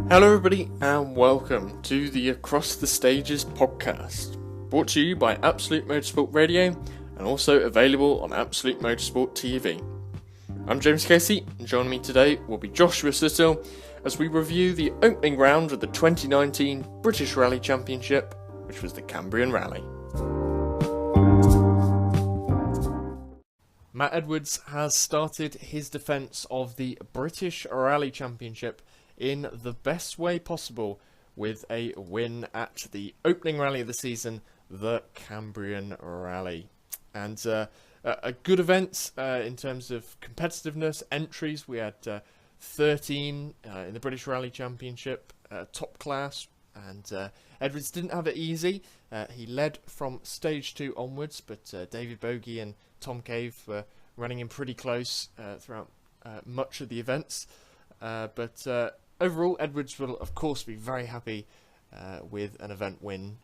Hello everybody and welcome to the Across the Stages podcast, brought to you by Absolute Motorsport Radio and also available on Absolute Motorsport TV. I'm James Casey and joining me today will be Joshua Suttill as we review the opening round of the 2019 British Rally Championship, which was the Cambrian Rally. Matt Edwards has started his defence of the British Rally Championship in the best way possible with a win at the opening rally of the season, the Cambrian Rally. And a good event in terms of competitiveness, entries. We had 13 in the British Rally Championship, top class, and Edwards didn't have it easy. He led from stage 2 onwards, but David Bogie and Tom Cave were running in pretty close throughout much of the events. But overall, Edwards will of course be very happy with an event win.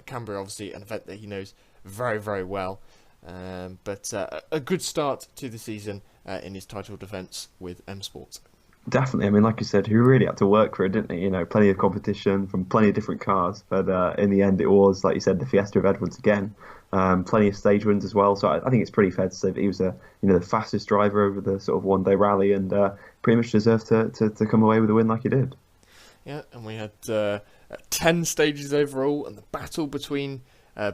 Canberra, obviously, an event that he knows very, very well. But a good start to the season in his title defence with M Sports. Definitely. I mean, like you said, he really had to work for it, didn't he? You know, plenty of competition from plenty of different cars. But in the end, it was, like you said, the Fiesta of Edwards again. Plenty of stage wins as well. So I think it's pretty fair to say that he was the fastest driver over the sort of one-day rally and pretty much deserved to come away with a win like he did. Yeah, and we had 10 stages overall, and the battle between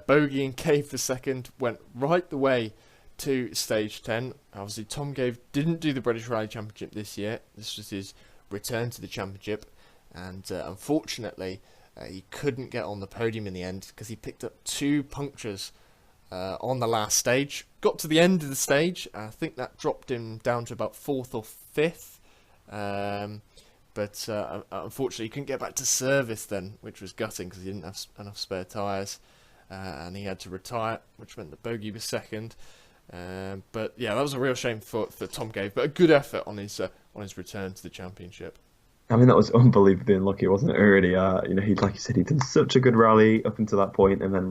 Bogie and Cave for second went right the way to stage 10. Obviously, Tom Cave didn't do the British Rally Championship this year. This was his return to the championship, and unfortunately, he couldn't get on the podium in the end because he picked up 2 punctures on the last stage. Got to the end of the stage. I think that dropped him down to about 4th or 5th. But unfortunately, he couldn't get back to service then, which was gutting because he didn't have enough spare tyres. And he had to retire, which meant that Bogie was second. But yeah, that was a real shame for Tom Cave, but a good effort on his return to the championship. I mean, that was unbelievably unlucky, wasn't it? Really, he, like you said, he'd done such a good rally up until that point, and then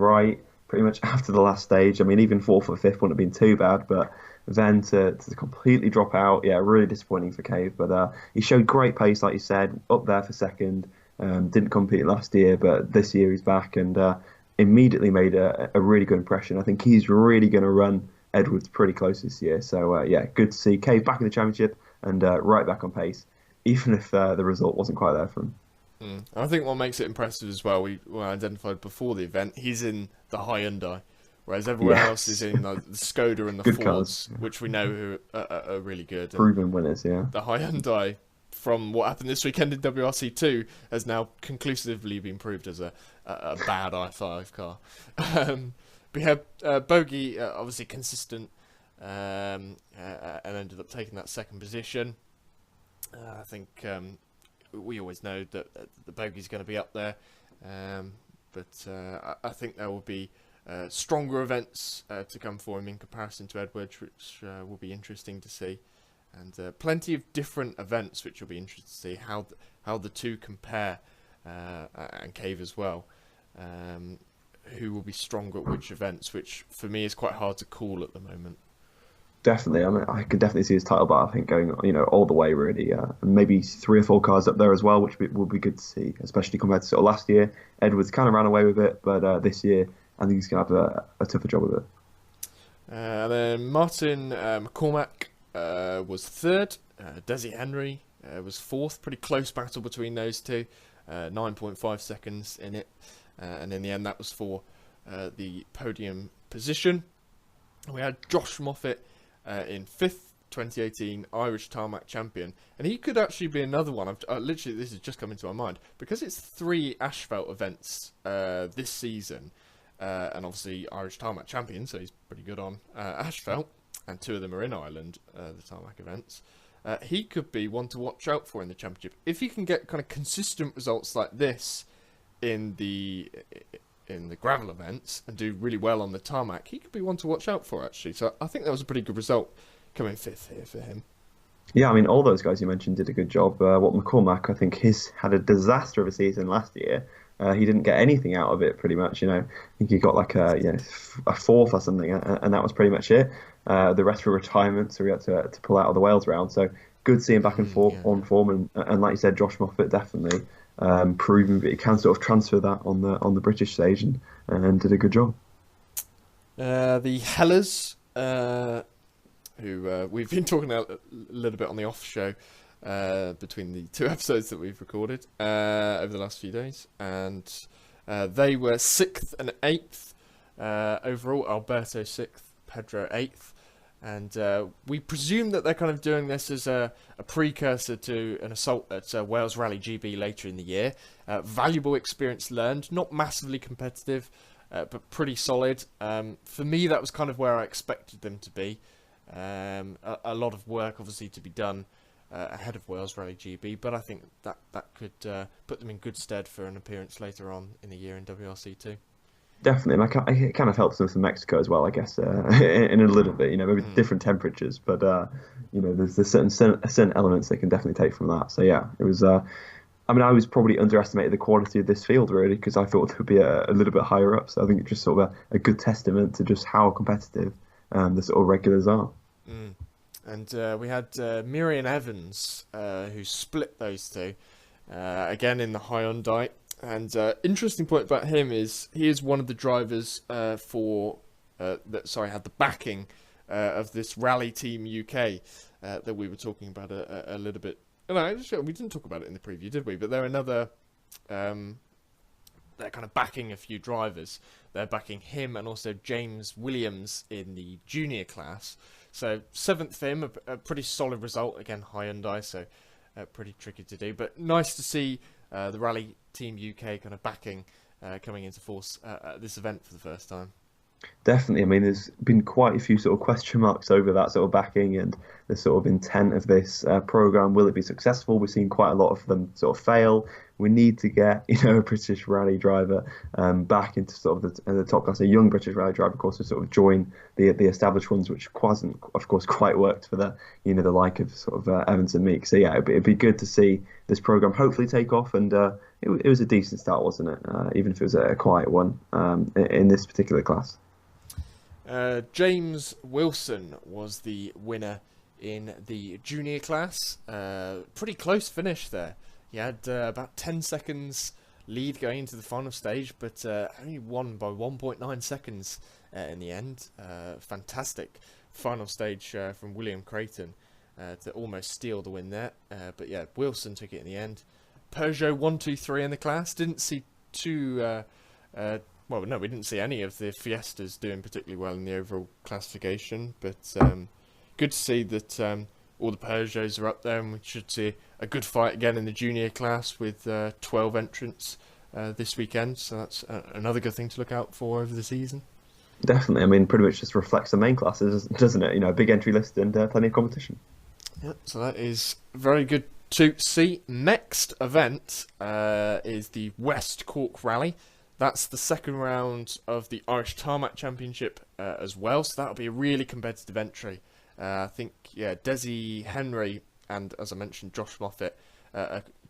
pretty much after the last stage. I mean, even 4th or 5th wouldn't have been too bad, but then to completely drop out, yeah, really disappointing for Cave. But he showed great pace, like you said, up there for second. Didn't compete last year, but this year he's back and immediately made a really good impression. I think he's really going to run Edwards pretty close this year. So yeah, good to see Cave back in the championship and right back on pace, even if the result wasn't quite there for him. I think what makes it impressive as well, we were identified before the event, he's in the Hyundai, whereas everyone else is in the Skoda and the good Fords, cars. Which we know are really good. Proven winners, yeah. The Hyundai, from what happened this weekend in WRC2, has now conclusively been proved as a bad i5 car. We had Bogie, obviously consistent, and ended up taking that second position. I think we always know that the Bogie's going to be up there, but I think there will be stronger events to come for him in comparison to Edwards, which will be interesting to see, and plenty of different events which will be interesting to see how the two compare, and Cave as well. Who will be stronger at which events, which for me is quite hard to call at the moment. Definitely. I mean, I could definitely see his title bar, I think, going, all the way, really. And maybe 3 or 4 cars up there as well, which will be good to see, especially compared to sort of last year. Edwards kind of ran away with it, but this year, I think he's going to have a tougher job with it. And then Martin McCormack was 3rd. Desi Henry was 4th. Pretty close battle between those two. 9.5 seconds in it. And in the end, that was for the podium position. We had Josh Moffat in 5th, 2018 Irish Tarmac champion, and he could actually be another one. Literally, this has just come into my mind because it's 3 asphalt events this season, and obviously Irish Tarmac champion, so he's pretty good on asphalt, and 2 of them are in Ireland, the tarmac events. He could be one to watch out for in the championship if he can get kind of consistent results like this in the gravel events and do really well on the tarmac. He could be one to watch out for, actually. So I think that was a pretty good result coming 5th here for him. Yeah, I mean, all those guys you mentioned did a good job. What McCormack, I think, had a disaster of a season last year. He didn't get anything out of it, pretty much. I think he got like a 4th or something, and that was pretty much it. The rest were retirement, so we had to pull out of the Wales round. So good seeing back and forth Yeah. on form, and like you said, Josh Moffat definitely proving that he can sort of transfer that on the British stage, and did a good job. The Hellers, who we've been talking a little bit on the off show between the two episodes that we've recorded over the last few days, and they were 6th and 8th overall. Alberto 6th, Pedro 8th, and we presume that they're kind of doing this as a precursor to an assault at Wales Rally GB later in the year. Valuable experience learned, not massively competitive, but pretty solid. For me, that was kind of where I expected them to be. A lot of work, obviously, to be done ahead of Wales Rally GB, but I think that could put them in good stead for an appearance later on in the year in WRC2. Definitely, and it kind of helps them for Mexico as well, I guess, in a little bit. Maybe different temperatures, but there's certain elements they can definitely take from that. So yeah, it was. I mean, I was probably underestimated the quality of this field really because I thought it would be a little bit higher up. So I think it's just sort of a good testament to just how competitive the sort of regulars are. And we had Miriam Evans, who split those two, again in the Hyundai. And interesting point about him is he is one of the drivers had the backing of this Rally Team UK that we were talking about a little bit. No, we didn't talk about it in the preview, did we? But they're another. They're kind of backing a few drivers. They're backing him and also James Williams in the junior class. So 7th for him, a pretty solid result. Again, Hyundai, so pretty tricky to do. But nice to see the Rally Team UK kind of backing coming into force at this event for the first time. Definitely. I mean, there's been quite a few sort of question marks over that sort of backing and the sort of intent of this program. Will it be successful? We've seen quite a lot of them sort of fail. We need to get, a British rally driver back into sort of the top class. A young British rally driver, of course, to sort of join the established ones, which hasn't, of course, quite worked for the like of sort of Evans and Meek. So yeah, it'd be good to see this program hopefully take off, and it was a decent start, wasn't it? Even if it was a quiet one in this particular class. James Wilson was the winner in the junior class. Pretty close finish there. He had about 10 seconds lead going into the final stage, but only won by 1.9 seconds in the end. Fantastic final stage from William Creighton to almost steal the win there. But yeah, Wilson took it in the end. Peugeot 123 in the class. Didn't see too... well, no, we didn't see any of the Fiestas doing particularly well in the overall classification, but good to see that all the Peugeots are up there, and we should see a good fight again in the junior class with 12 entrants this weekend, so that's another good thing to look out for over the season. Definitely. I mean, pretty much just reflects the main classes, doesn't it? A big entry list and plenty of competition. Yeah, so that is very good to see. Next event is the West Cork Rally. That's the second round of the Irish Tarmac Championship as well, so that'll be a really competitive entry. I think, Desi Henry and, as I mentioned, Josh Moffat,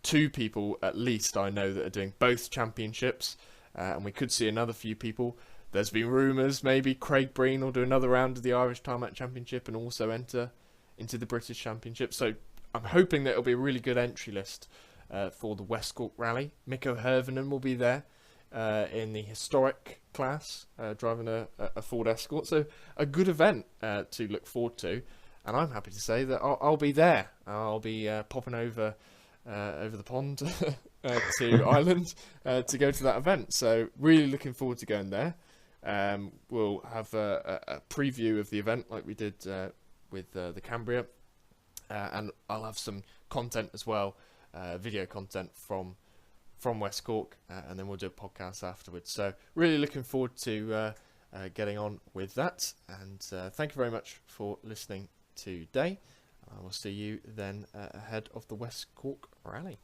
two people at least I know that are doing both championships, and we could see another few people. There's been rumours maybe Craig Breen will do another round of the Irish Tarmac Championship and also enter into the British Championship, so I'm hoping that it'll be a really good entry list for the West Cork Rally. Mikko Hirvonen will be there. In the historic class, driving a Ford Escort. So a good event to look forward to. And I'm happy to say that I'll be there. I'll be popping over the pond to Ireland to go to that event. So really looking forward to going there. We'll have a preview of the event like we did with the Cambria. And I'll have some content as well, video content from West Cork, and then we'll do a podcast afterwards. So really looking forward to getting on with that, and thank you very much for listening today. I will see you then ahead of the West Cork Rally.